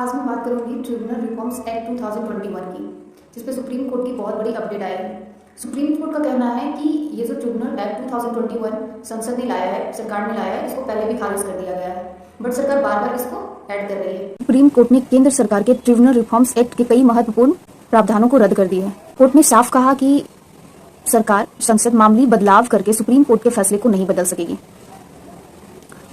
आज मैं बात करूंगी ट्रिब्यूनल रिफॉर्म्स एक्ट 2021 की, जिस पे सुप्रीम कोर्ट की बहुत बड़ी अपडेट आई है। सुप्रीम कोर्ट का कहना है कि ये जो ट्रिब्यूनल एक्ट 2021 संसद ने लाया है, सरकार ने लाया है, इसको पहले भी खारिज कर दिया गया है, बट सरकार बार बार इसको ऐड कर रही है। सुप्रीम कोर्ट ने केंद्र सरकार के ट्रिब्यूनल रिफॉर्म्स एक्ट के कई महत्वपूर्ण प्रावधानों को रद्द कर दिया है। कोर्ट ने साफ कहा कि सरकार संसद मामूली बदलाव करके सुप्रीम कोर्ट के फैसले को नहीं बदल सकेगी।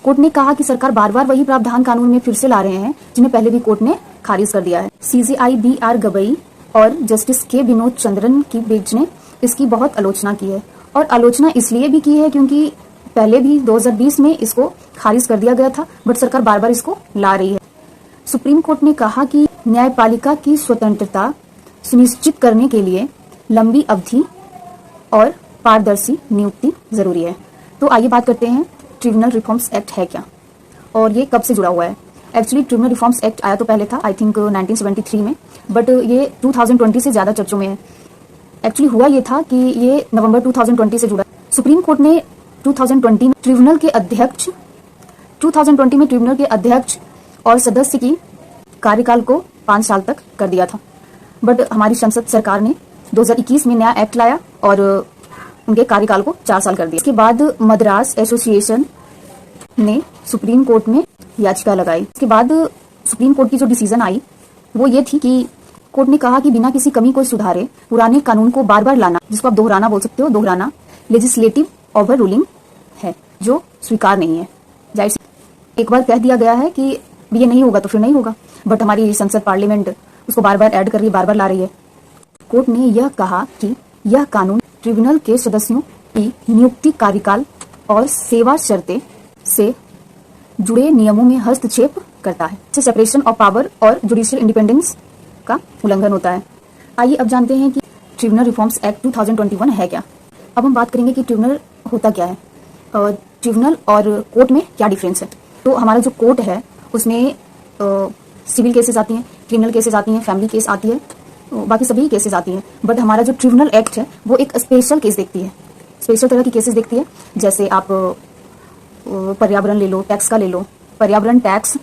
कोर्ट ने कहा कि सरकार बार बार वही प्रावधान कानून में फिर से ला रहे हैं जिन्हें पहले भी कोर्ट ने खारिज कर दिया है। CJI BR गवई और जस्टिस के विनोद चंद्रन की बेंच ने इसकी बहुत आलोचना की है, और आलोचना इसलिए भी की है क्योंकि पहले भी 2020 में इसको खारिज कर दिया गया था, बट सरकार बार बार इसको ला रही है। सुप्रीम कोर्ट ने कहा कि न्यायपालिका की स्वतंत्रता सुनिश्चित करने के लिए लंबी अवधि और पारदर्शी नियुक्ति जरूरी है। तो आइए बात करते हैं ट्रिब्यूनल रिफॉर्म्स एक्ट है क्या और ये कब से जुड़ा हुआ है। एक्चुअली ट्रिब्यूनल रिफॉर्म्स एक्ट आया तो पहले था आई थिंक 1973 में, बट ये 2020 से ज्यादा चर्चों में है। एक्चुअली हुआ ये था कि ये नवंबर 2020 से जुड़ा। सुप्रीम कोर्ट ने 2020 में ट्रिब्यूनल के अध्यक्ष और सदस्य की कार्यकाल को 5 साल तक कर दिया था, बट हमारी संसद सरकार ने 2021 में नया एक्ट लाया और उनके कार्यकाल को 4 साल कर दिया। इसके बाद मद्रास एसोसिएशन ने सुप्रीम कोर्ट में याचिका लगाई। इसके बाद सुप्रीम कोर्ट की जो डिसीजन आई वो ये थी कि कोर्ट ने कहा कि बिना किसी कमी को सुधारे पुराने कानून को बार बार लाना, जिसको आप दोहराना बोल सकते हो, दोहराना लेजिस्लेटिव ओवर रूलिंग है जो स्वीकार नहीं है। जाहिर सी एक बार कह दिया गया है कि ये नहीं होगा तो फिर नहीं होगा, बट हमारी संसद पार्लियामेंट उसको बार बार ऐड कर रही, बार बार ला रही है। कोर्ट ने यह कहा कि यह कानून ट्रिब्यूनल के सदस्यों की नियुक्ति, कार्यकाल और सेवा शर्तें से जुड़े नियमों में हस्तक्षेप करता है। इससे सेपरेशन ऑफ पावर और जुडिशियल इंडिपेंडेंस का उल्लंघन होता है। आइए अब जानते हैं कि ट्रिब्यूनल रिफॉर्म्स एक्ट 2021 है क्या। अब हम बात करेंगे कि ट्रिब्यूनल होता क्या है और ट्रिब्यूनल और कोर्ट में क्या डिफरेंस है। तो हमारा जो कोर्ट है उसमें सिविल केसेस आती हैं, क्रिमिनल केसेस आती हैं, फैमिली केस आती है, बाकी सभी केसेस आती हैं, बट हमारा जो ट्रिब्यूनल एक्ट है वो एक स्पेशल केस देखती है, स्पेशल तरह की केसेस देखती है। जैसे आप पर्यावरण ले लो, टैक्स का ले लो, पर्यावरण टैक्स,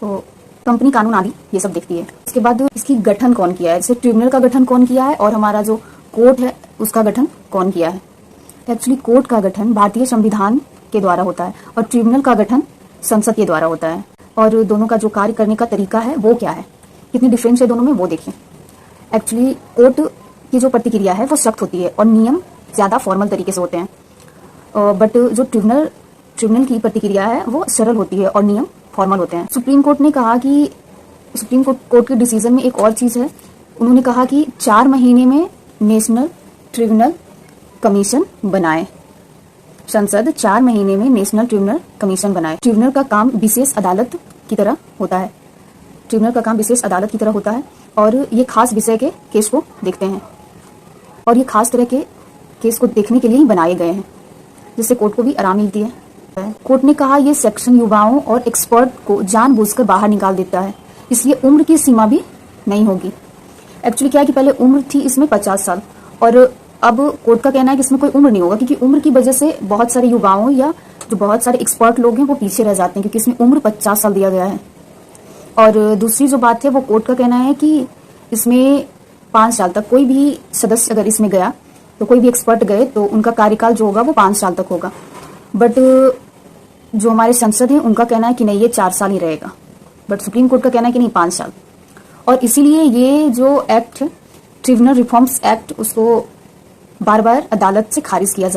कंपनी कानून आदि ये सब देखती है। इसके बाद इसकी गठन कौन किया है, जैसे ट्रिब्यूनल का गठन कौन किया है और हमारा जो कोर्ट है उसका गठन कौन किया है। एक्चुअली कोर्ट का गठन भारतीय संविधान के द्वारा होता है और ट्रिब्यूनल का गठन संसद के द्वारा होता है। और दोनों का जो कार्य करने का तरीका है वो क्या है, कितनी डिफरेंस है दोनों में वो देखें। एक्चुअली कोर्ट की जो प्रतिक्रिया है वो सख्त होती है और नियम ज्यादा फॉर्मल तरीके से होते हैं, बट जो ट्रिब्यूनल की प्रतिक्रिया है वो सरल होती है और नियम फॉर्मल होते हैं। सुप्रीम कोर्ट ने कहा कि सुप्रीम कोर्ट के डिसीजन में एक और चीज है, उन्होंने कहा कि 4 महीने में नेशनल ट्रिब्यूनल कमीशन बनाए। संसद 4 महीने में नेशनल ट्रिब्यूनल कमीशन बनाए। ट्रिब्यूनल का काम विशेष अदालत की तरह होता है। ट्रिब्यूनल का काम विशेष अदालत की तरह होता है और ये खास विषय के केस को देखते हैं और ये खास तरह के केस को देखने के लिए ही बनाए गए हैं, जिससे कोर्ट को भी आराम मिलती है। कोर्ट ने कहा ये सेक्शन युवाओं और एक्सपर्ट को जानबूझकर बाहर निकाल देता है, इसलिए उम्र की सीमा भी नहीं होगी। एक्चुअली क्या है कि पहले उम्र थी इसमें 50 साल और अब कोर्ट का कहना है कि इसमें कोई उम्र नहीं होगा, क्योंकि उम्र की वजह से बहुत सारे युवाओं या जो बहुत सारे एक्सपर्ट लोग हैं वो पीछे रह जाते हैं, क्योंकि इसमें उम्र 50 साल दिया गया है। और दूसरी जो बात है वो कोर्ट का कहना है कि इसमें 5 साल तक कोई भी सदस्य अगर इसमें गया तो कोई भी एक्सपर्ट गए तो उनका कार्यकाल जो होगा वो 5 साल तक होगा, बट जो हमारे संसद हैं उनका कहना है कि नहीं ये 4 साल ही रहेगा, बट सुप्रीम कोर्ट का कहना है कि नहीं 5 साल। और इसीलिए ये जो एक्ट है ट्रिब्यूनल रिफॉर्म्स एक्ट उसको बार बार अदालत से खारिज किया जा रहा है।